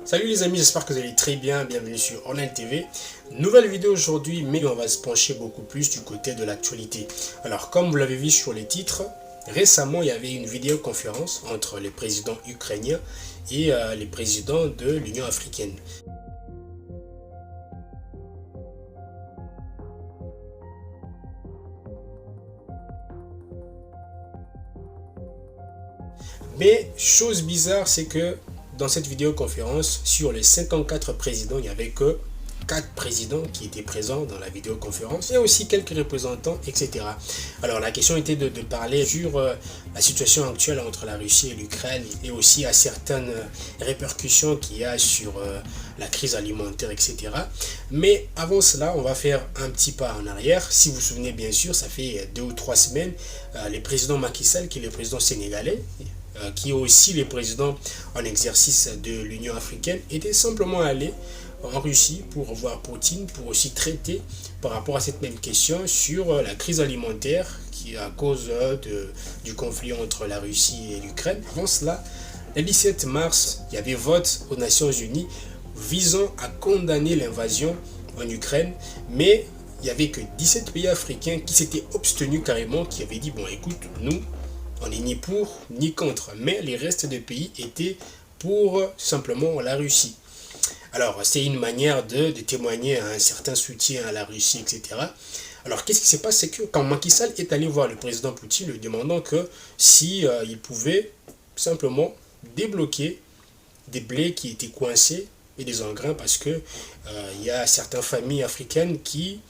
Salut les amis, j'espère que vous allez très bien, bienvenue sur Online TV. Nouvelle vidéo aujourd'hui, mais on va se pencher beaucoup plus du côté de l'actualité. Alors comme vous l'avez vu sur les titres, récemment il y avait une vidéoconférence entre les présidents ukrainiens et les présidents de l'Union africaine. Mais chose bizarre, c'est que dans cette vidéoconférence, sur les 54 présidents, il n'y avait que 4 présidents qui étaient présents dans la vidéoconférence et aussi quelques représentants, etc. Alors la question était de parler sur la situation actuelle entre la Russie et l'Ukraine et aussi à certaines répercussions qu'il y a sur la crise alimentaire, etc. Mais avant cela, on va faire un petit pas en arrière. Si vous vous souvenez bien sûr, ça fait 2 ou 3 semaines, le président Macky Sall, qui est le président sénégalais, qui est aussi le président en exercice de l'Union africaine, était simplement allé en Russie pour voir Poutine, pour aussi traiter par rapport à cette même question sur la crise alimentaire qui est à cause du conflit entre la Russie et l'Ukraine. Avant cela, le 17 mars, il y avait vote aux Nations Unies visant à condamner l'invasion en Ukraine, mais il n'y avait que 17 pays africains qui s'étaient abstenus carrément, qui avaient dit, bon écoute, nous, on n'est ni pour ni contre, mais les restes des pays étaient pour simplement la Russie. Alors, c'est une manière de témoigner un certain soutien à la Russie, etc. Alors, qu'est-ce qui se passe? C'est que quand Macky Sall est allé voir le président Poutine, lui demandant que si il pouvait simplement débloquer des blés qui étaient coincés et des engrains, parce que il y a certaines familles africaines qui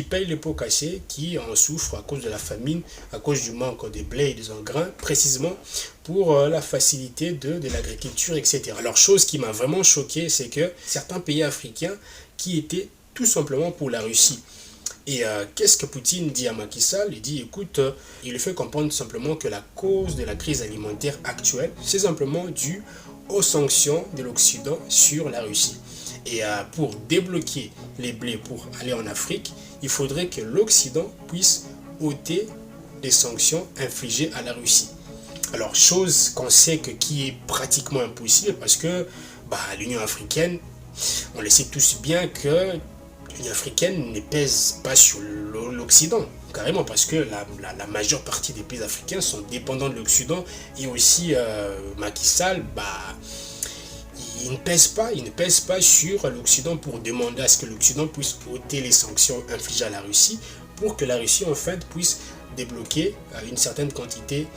payent les pots cassés, qui en souffrent à cause de la famine, à cause du manque de blé et des engrains, précisément pour la facilité de l'agriculture, etc. Alors, chose qui m'a vraiment choqué, c'est que certains pays africains qui étaient tout simplement pour la Russie. Et qu'est-ce que Poutine dit à Macky Sall? Il dit, écoute, il lui fait comprendre simplement que la cause de la crise alimentaire actuelle, c'est simplement dû aux sanctions de l'Occident sur la Russie. Et pour débloquer les blés pour aller en Afrique, il faudrait que l'Occident puisse ôter les sanctions infligées à la Russie. Alors, chose qu'on sait qui est pratiquement impossible parce que l'Union africaine, on le sait tous bien que l'Union africaine ne pèse pas sur l'Occident, carrément, parce que la majeure partie des pays africains sont dépendants de l'Occident et aussi Macky Sall, il ne pèse pas sur l'Occident pour demander à ce que l'Occident puisse ôter les sanctions infligées à la Russie pour que la Russie en fait puisse débloquer une certaine quantité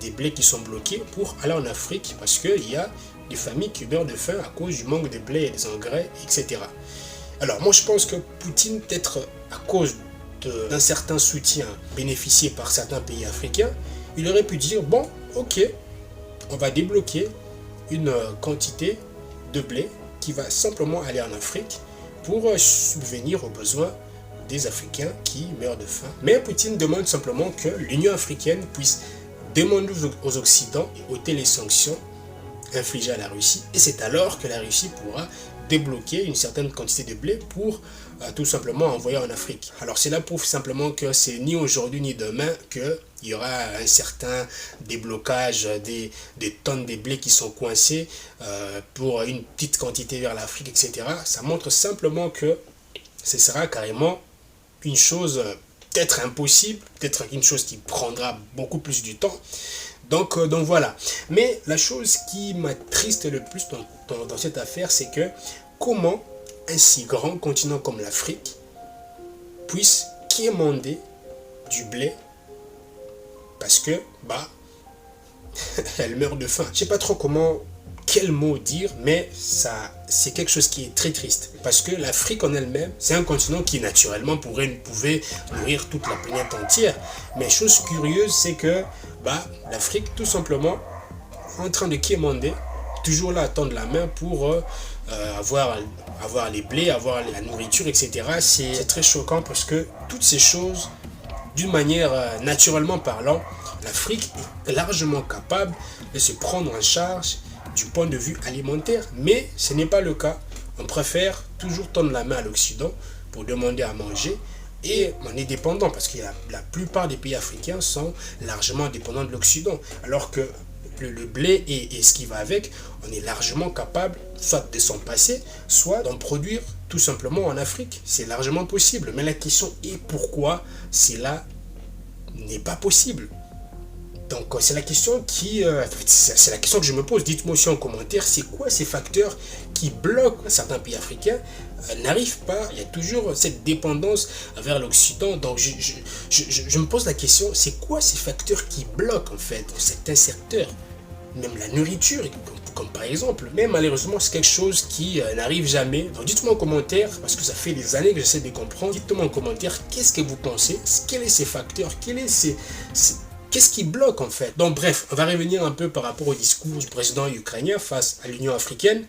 des blés qui sont bloqués pour aller en Afrique parce qu'il y a des familles qui meurent de faim à cause du manque de blé et des engrais, etc. Alors moi je pense que Poutine, peut-être à cause d'un certain soutien bénéficié par certains pays africains, il aurait pu dire bon ok, on va débloquer une quantité de blé qui va simplement aller en Afrique pour subvenir aux besoins des Africains qui meurent de faim. Mais Poutine demande simplement que l'Union africaine puisse demander aux Occidentaux d'ôter les sanctions infligées à la Russie. Et c'est alors que la Russie pourra débloquer une certaine quantité de blé pour tout simplement envoyer en Afrique. Alors cela prouve simplement que c'est ni aujourd'hui ni demain qu'il y aura un certain déblocage des tonnes de blé qui sont coincées pour une petite quantité vers l'Afrique, etc. Ça montre simplement que ce sera carrément une chose peut-être impossible, peut-être une chose qui prendra beaucoup plus du temps. Donc voilà. Mais la chose qui m'attriste le plus dans cette affaire, c'est que comment un si grand continent comme l'Afrique puisse quémander du blé parce que elle meurt de faim. Je sais pas trop quel mot dire, mais ça c'est quelque chose qui est très triste parce que l'Afrique en elle-même, c'est un continent qui naturellement pouvait nourrir toute la planète entière. Mais chose curieuse, c'est que l'Afrique tout simplement en train de quémander, toujours là à tendre la main pour avoir les blés, avoir la nourriture, etc. C'est très choquant parce que toutes ces choses, d'une manière naturellement parlant, l'Afrique est largement capable de se prendre en charge du point de vue alimentaire, mais ce n'est pas le cas. On préfère toujours tendre la main à l'Occident pour demander à manger et on est dépendant parce que la plupart des pays africains sont largement dépendants de l'Occident, alors que le blé et ce qui va avec, on est largement capable soit de s'en passer, soit d'en produire tout simplement en Afrique. C'est largement possible. Mais la question est pourquoi cela n'est pas possible. Donc c'est la question c'est la question que je me pose. Dites-moi aussi en commentaire, c'est quoi ces facteurs qui bloquent certains pays africains n'arrivent pas. Il y a toujours cette dépendance vers l'Occident. Donc je me pose la question, c'est quoi ces facteurs qui bloquent en fait certains secteurs, même la nourriture, comme par exemple. Mais malheureusement, c'est quelque chose qui n'arrive jamais. Donc dites-moi en commentaire, parce que ça fait des années que j'essaie de comprendre. Dites-moi en commentaire, qu'est-ce que vous pensez? Quels sont ces facteurs? Qu'est-ce qui bloque en fait? Donc bref, on va revenir un peu par rapport au discours du président ukrainien face à l'Union africaine.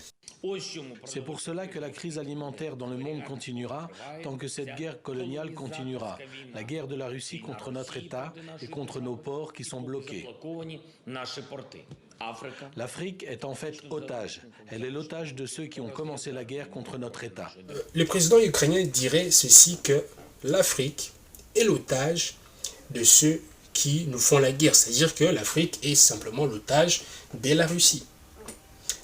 C'est pour cela que la crise alimentaire dans le monde continuera tant que cette guerre coloniale continuera. La guerre de la Russie contre notre État et contre nos ports qui sont bloqués. L'Afrique est en fait otage. Elle est l'otage de ceux qui ont commencé la guerre contre notre État. Le président ukrainien dirait ceci, que l'Afrique est l'otage de ceux qui nous font la guerre. C'est-à-dire que l'Afrique est simplement l'otage de la Russie.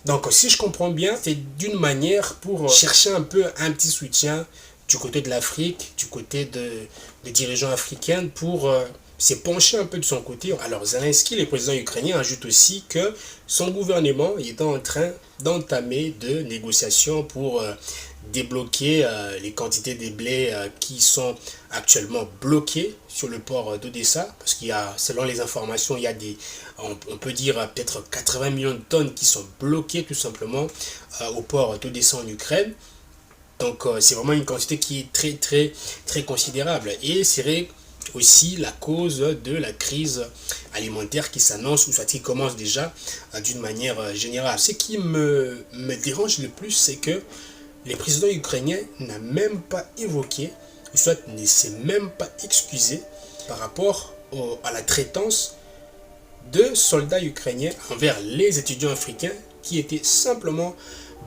Donc si je comprends bien, c'est d'une manière pour chercher un peu un petit soutien du côté de l'Afrique, du côté des dirigeants africains pour se pencher un peu de son côté. Alors Zelensky, le président ukrainien, ajoute aussi que son gouvernement est en train d'entamer de négociations pour débloquer les quantités de blé qui sont actuellement bloquées sur le port d'Odessa, parce qu'il y a, selon les informations, il y a on peut dire peut-être 80 millions de tonnes qui sont bloquées tout simplement au port d'Odessa en Ukraine. Donc c'est vraiment une quantité qui est très considérable, et c'est aussi la cause de la crise alimentaire qui s'annonce, ou soit qui commence déjà d'une manière générale. Ce qui me dérange le plus, c'est que le président ukrainien n'a même pas évoqué, ou soit ne s'est même pas excusé par rapport à la traitance de soldats ukrainiens envers les étudiants africains qui étaient simplement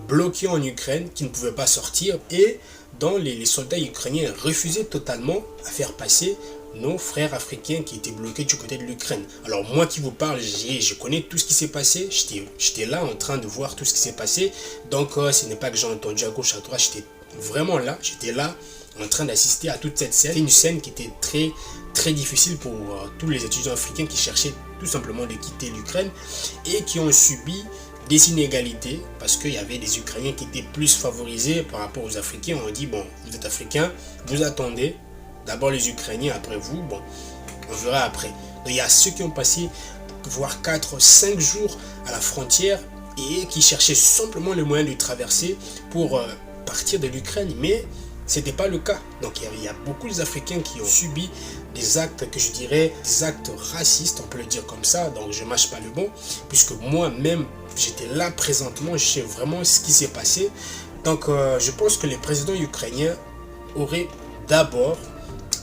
bloqués en Ukraine, qui ne pouvaient pas sortir, et dont les soldats ukrainiens refusaient totalement à faire passer nos frères africains qui étaient bloqués du côté de l'Ukraine. Alors moi qui vous parle, je connais tout ce qui s'est passé, j'étais là en train de voir tout ce qui s'est passé, donc ce n'est pas que j'ai entendu à gauche à droite, j'étais vraiment là, j'étais là en train d'assister à toute cette scène. C'était une scène qui était très difficile pour tous les étudiants africains qui cherchaient tout simplement de quitter l'Ukraine et qui ont subi des inégalités, parce qu'il y avait des Ukrainiens qui étaient plus favorisés par rapport aux Africains. On dit, bon, vous êtes Africains, vous attendez, d'abord les Ukrainiens, après vous, bon, on verra après. Donc il y a ceux qui ont passé voire 4-5 jours à la frontière et qui cherchaient simplement le moyen de traverser pour partir de l'Ukraine, mais ce n'était pas le cas. Donc il y a beaucoup d'Africains qui ont subi des actes que je dirais des actes racistes, on peut le dire comme ça, donc je ne mâche pas le bon, puisque moi-même j'étais là présentement, je sais vraiment ce qui s'est passé. Donc je pense que les présidents ukrainiens auraient d'abord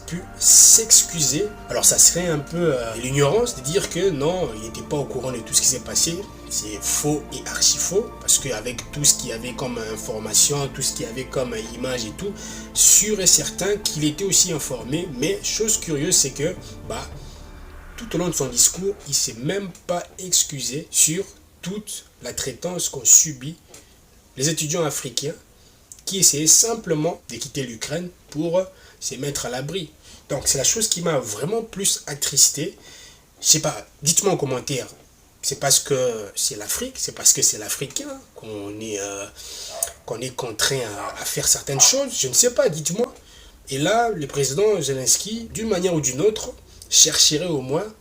pu s'excuser. Alors ça serait un peu l'ignorance de dire que non, il n'était pas au courant de tout ce qui s'est passé. C'est faux et archi faux, parce qu'avec tout ce qu'il y avait comme information, tout ce qu'il y avait comme image et tout, sûr et certain qu'il était aussi informé. Mais chose curieuse, c'est que tout au long de son discours, il ne s'est même pas excusé sur toute la traitance qu'ont subi les étudiants africains qui essayaient simplement de quitter l'Ukraine pour se mettre à l'abri. Donc c'est la chose qui m'a vraiment plus attristé. Je sais pas, dites-moi en commentaire. C'est parce que c'est l'Afrique, c'est parce que c'est l'Africain qu'on est contraint à faire certaines choses. Je ne sais pas, dites-moi. Et là, le président Zelensky, d'une manière ou d'une autre, chercherait au moins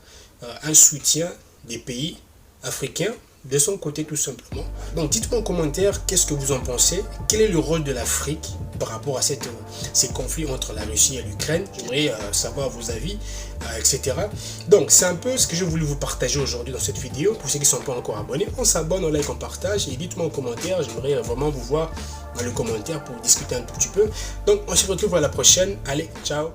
un soutien des pays africains de son côté tout simplement. Donc dites-moi en commentaire qu'est-ce que vous en pensez. Quel est le rôle de l'Afrique par rapport à ces conflits entre la Russie et l'Ukraine. J'aimerais savoir vos avis, etc. Donc c'est un peu ce que je voulais vous partager aujourd'hui dans cette vidéo. Pour ceux qui ne sont pas encore abonnés, on s'abonne, on like, on partage et dites-moi en commentaire. J'aimerais vraiment vous voir dans le commentaire pour discuter un tout petit peu. Donc on se retrouve à la prochaine. Allez, ciao.